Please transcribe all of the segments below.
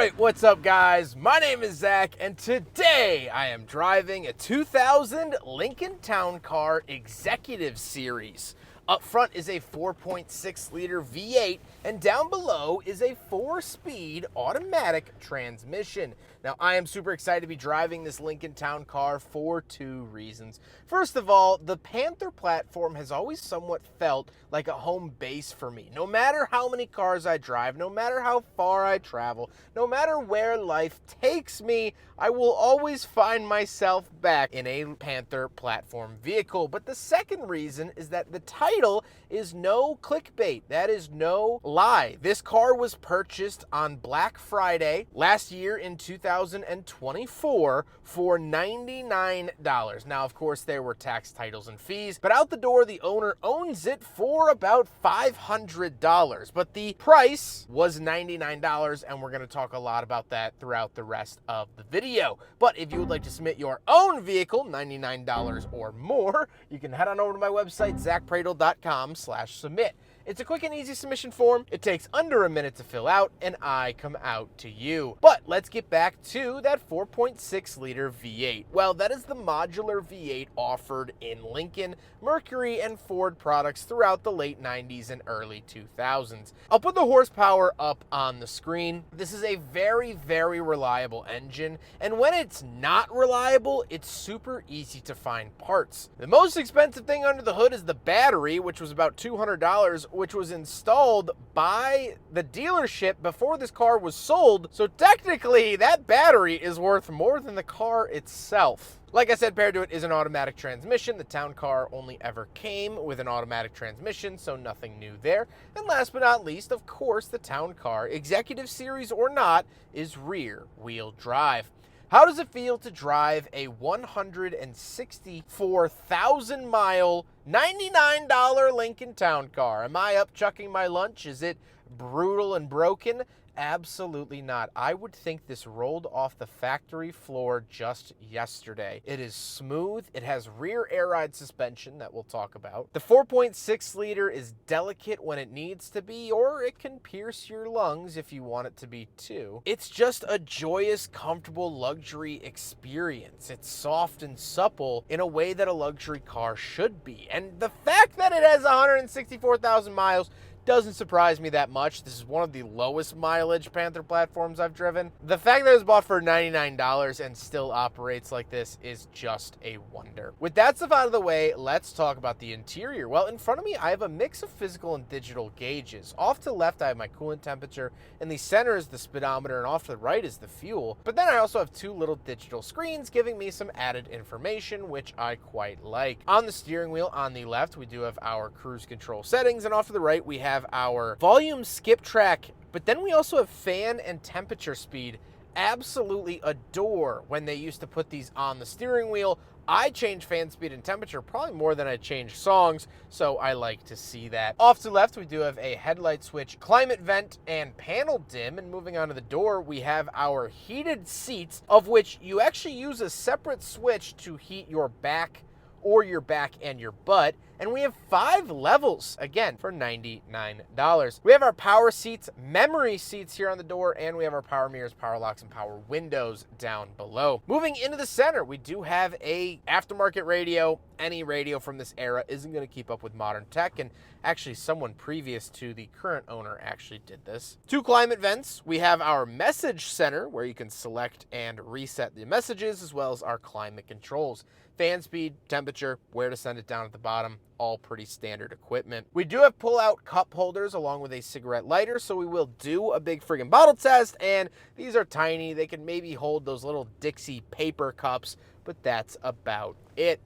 Alright, what's up guys? My name is Zach, and today I am driving a 2000 Lincoln Town Car Executive Series. Up front is a 4.6 liter V8, and down below is a 4-speed automatic transmission. Now, I am super excited to be driving this Lincoln Town Car for two reasons. First of all, the Panther platform has always somewhat felt like a home base for me. No matter how many cars I drive, no matter how far I travel, no matter where life takes me, I will always find myself back in a Panther platform vehicle. But the second reason is that the title is no clickbait. That is no lie. This car was purchased on Black Friday last year in 2024 for $99. Now, of course, there were tax, titles, and fees, but out the door, the owner owns it for about $500. But the price was $99, and we're going to talk a lot about that throughout the rest of the video. But if you would like to submit your own vehicle, $99 or more, you can head on over to my website, zackpradel.com/submit. It's a quick and easy submission form. It takes under a minute to fill out, and I come out to you. But let's get back to that 4.6 liter V8. Well, that is the modular V8 offered in Lincoln, Mercury, and Ford products throughout the late 90s and early 2000s. I'll put the horsepower up on the screen. This is a very, very reliable engine, and when it's not reliable, it's super easy to find parts. The most expensive thing under the hood is the battery, which was about $200, which was installed by the dealership before this car was sold. So technically, that battery is worth more than the car itself. Like I said, paired to it is an automatic transmission. The Town Car only ever came with an automatic transmission, so nothing new there. And last but not least, of course, the Town Car, Executive Series or not, is rear-wheel drive. How does it feel to drive a 164,000-mile, $99 Lincoln Town Car? Am I up chucking my lunch? Is it brutal and broken? Absolutely not. I would think this rolled off the factory floor just yesterday. It is smooth. It has rear air ride suspension that we'll talk about. The 4.6 liter is delicate when it needs to be, or it can pierce your lungs if you want it to be too. It's just a joyous, comfortable luxury experience. It's soft and supple in a way that a luxury car should be. And the fact that it has 164,000 miles doesn't surprise me that much. This is one of the lowest mileage Panther platforms I've driven. The fact that it was bought for $99 and still operates like this is just a wonder. With that stuff out of the way, let's talk about the interior. Well, in front of me, I have a mix of physical and digital gauges. Off to the left, I have my coolant temperature. In the center is the speedometer, and off to the right is the fuel. But then I also have two little digital screens giving me some added information, which I quite like. On the steering wheel, on the left, we do have our cruise control settings, and off to the right, we have our volume skip track, but then we also have fan and temperature speed. Absolutely adore when they used to put these on the steering wheel. I change fan speed and temperature probably more than I change songs, so I like to see that. Off to the left, we do have a headlight switch, climate vent, and panel dim. And moving on to the door, we have our heated seats, of which you actually use a separate switch to heat your back or your back and your butt. And we have 5 levels, again, for $99. We have our power seats, memory seats here on the door, and we have our power mirrors, power locks, and power windows down below. Moving into the center, we do have a aftermarket radio. Any radio from this era isn't going to keep up with modern tech, and actually someone previous to the current owner actually did this. 2 climate vents. We have our message center, where you can select and reset the messages, as well as our climate controls. Fan speed, temperature, where to send it down at the bottom, all pretty standard equipment. We do have pull-out cup holders along with a cigarette lighter, so we will do a big friggin' bottle test, and these are tiny. They can maybe hold those little Dixie paper cups, but that's about it.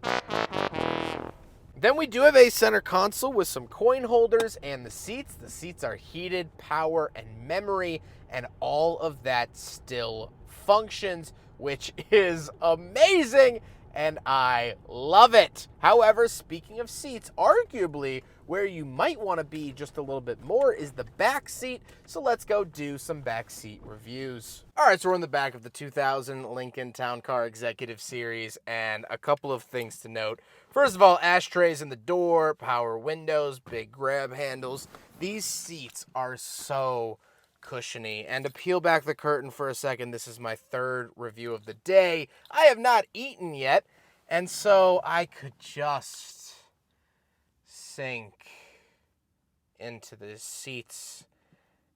Then we do have a center console with some coin holders and the seats. The seats are heated, power, and memory, and all of that still functions, which is amazing, and I love it. However, speaking of seats, arguably where you might want to be just a little bit more is the back seat. So let's go do some back seat reviews. All right, so we're in the back of the 2000 Lincoln Town Car Executive Series, and a couple of things to note. First of all, ashtrays in the door, power windows, big grab handles. These seats are so cushiony. And to peel back the curtain for a second, this is my third review of the day. I have not eaten yet, and so I could just sink into the seats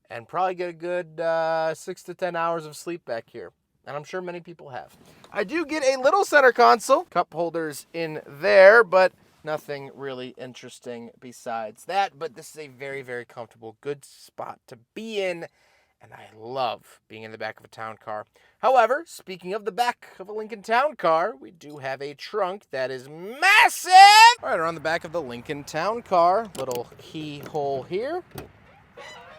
and probably get a good 6 to 10 hours of sleep back here. And I'm sure many people have. I do get a little center console, cup holders in there, but nothing really interesting besides that. But this is a very, very comfortable, good spot to be in. And I love being in the back of a town car. However, speaking of the back of a Lincoln Town Car, we do have a trunk that is massive. All right, around the back of the Lincoln Town Car, little keyhole here.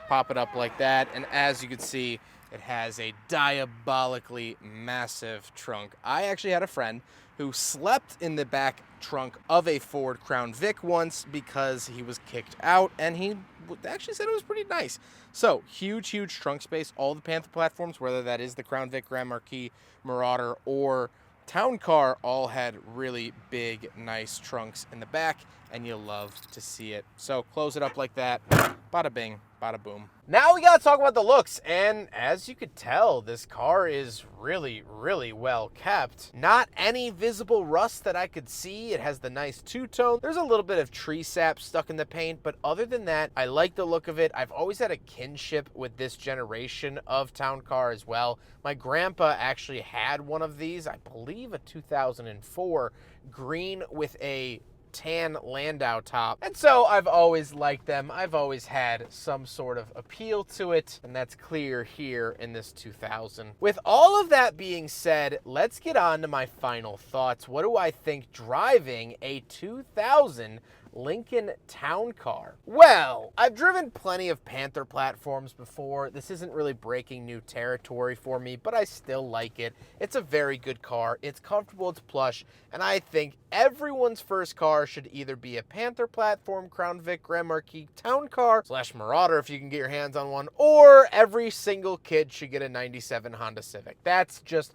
Pop it up like that, and as you can see, it has a diabolically massive trunk. I actually had a friend who slept in the back trunk of a Ford Crown Vic once because he was kicked out, and he actually said it was pretty nice. So, huge, huge trunk space. All the Panther platforms, whether that is the Crown Vic, Grand Marquis, Marauder, or Town Car, all had really big, nice trunks in the back, and you'll love to see it. So, close it up like that. Bada bing, bada boom. Now we gotta talk about the looks, and as you could tell, this car is really, really well kept. Not any visible rust that I could see. It has the nice two-tone. There's a little bit of tree sap stuck in the paint, but other than that, I like the look of it. I've always had a kinship with this generation of town car as well. My grandpa actually had one of these, I believe a 2004, green with a tan Landau top. And so I've always liked them. I've always had some sort of appeal to it, and that's clear here in this 2000. With all of that being said, let's get on to my final thoughts. What do I think driving a 2000 Lincoln Town Car? Well, I've driven plenty of Panther platforms before. This isn't really breaking new territory for me, but I still like it. It's a very good car. It's comfortable, it's plush, and I think everyone's first car should either be a Panther platform, Crown Vic, Grand Marquis Town Car / Marauder if you can get your hands on one, or every single kid should get a 97 Honda Civic. That's just,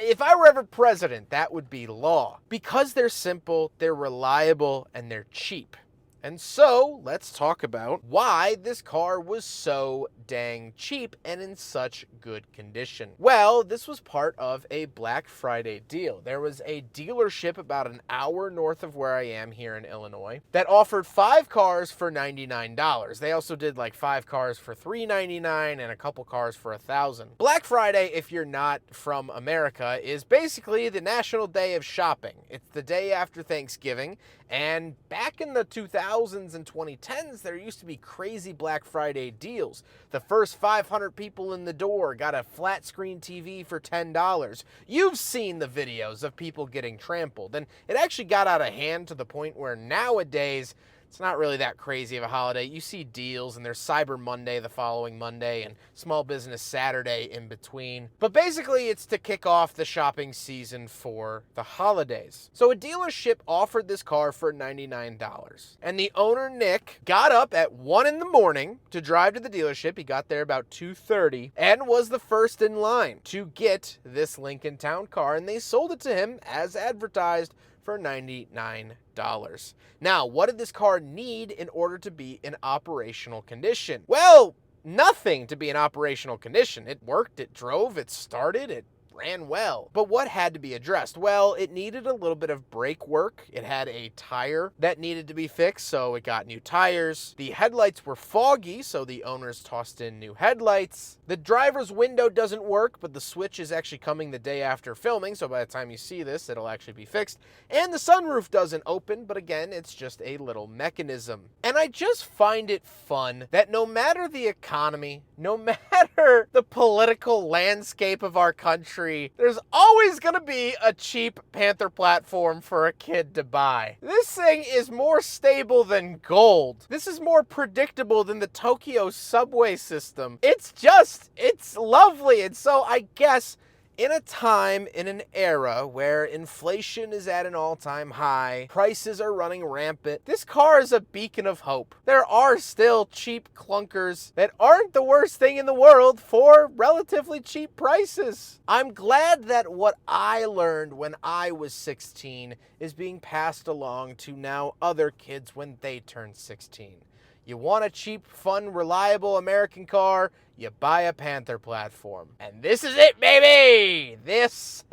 if I were ever president, that would be law. Because they're simple, they're reliable, and they're cheap. And so, let's talk about why this car was so dang cheap and in such good condition. Well, this was part of a Black Friday deal. There was a dealership about an hour north of where I am here in Illinois that offered 5 cars for $99. They also did like 5 cars for $399 and a couple cars for $1,000. Black Friday, if you're not from America, is basically the national day of shopping. It's the day after Thanksgiving, and back in the 2000s and 2010s, there used to be crazy Black Friday deals. The first 500 people in the door got a flat screen TV for $10. You've seen the videos of people getting trampled, and it actually got out of hand to the point where nowadays, it's not really that crazy of a holiday. You see deals, and there's Cyber Monday the following Monday and Small Business Saturday in between. But basically, it's to kick off the shopping season for the holidays. So a dealership offered this car for $99. And the owner, Nick, got up at 1 in the morning to drive to the dealership. He got there about 2:30 and was the first in line to get this Lincoln Town Car. And they sold it to him as advertised for $99. Now, what did this car need in order to be in operational condition? Well, nothing to be in operational condition. It worked, it drove, it started, it ran well. But what had to be addressed? Well, it needed a little bit of brake work. It had a tire that needed to be fixed, so it got new tires. The headlights were foggy, so the owners tossed in new headlights. The driver's window doesn't work, but the switch is actually coming the day after filming, so by the time you see this, it'll actually be fixed. And the sunroof doesn't open, but again, it's just a little mechanism. And I just find it fun that no matter the economy, no matter the political landscape of our country, there's always going to be a cheap Panther platform for a kid to buy. This thing is more stable than gold. This is more predictable than the Tokyo subway system. It's lovely. And so I guess in a time, in an era where inflation is at an all-time high, prices are running rampant, this car is a beacon of hope. There are still cheap clunkers that aren't the worst thing in the world for relatively cheap prices. I'm glad that what I learned when I was 16 is being passed along to now other kids when they turn 16. You want a cheap, fun, reliable American car, you buy a Panther platform. And this is it, baby! This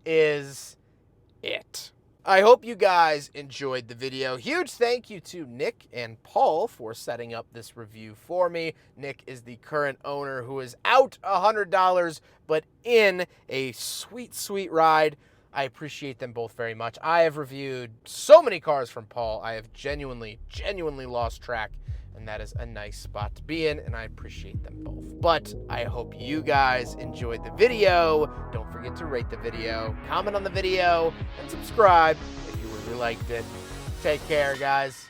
is it. I hope you guys enjoyed the video. Huge thank you to Nick and Paul for setting up this review for me. Nick is the current owner who is out $100, but in a sweet, sweet ride. I appreciate them both very much. I have reviewed so many cars from Paul. I have genuinely lost track, and that is a nice spot to be in, and I appreciate them both. But I hope you guys enjoyed the video. Don't forget to rate the video, comment on the video, and subscribe if you really liked it. Take care, guys.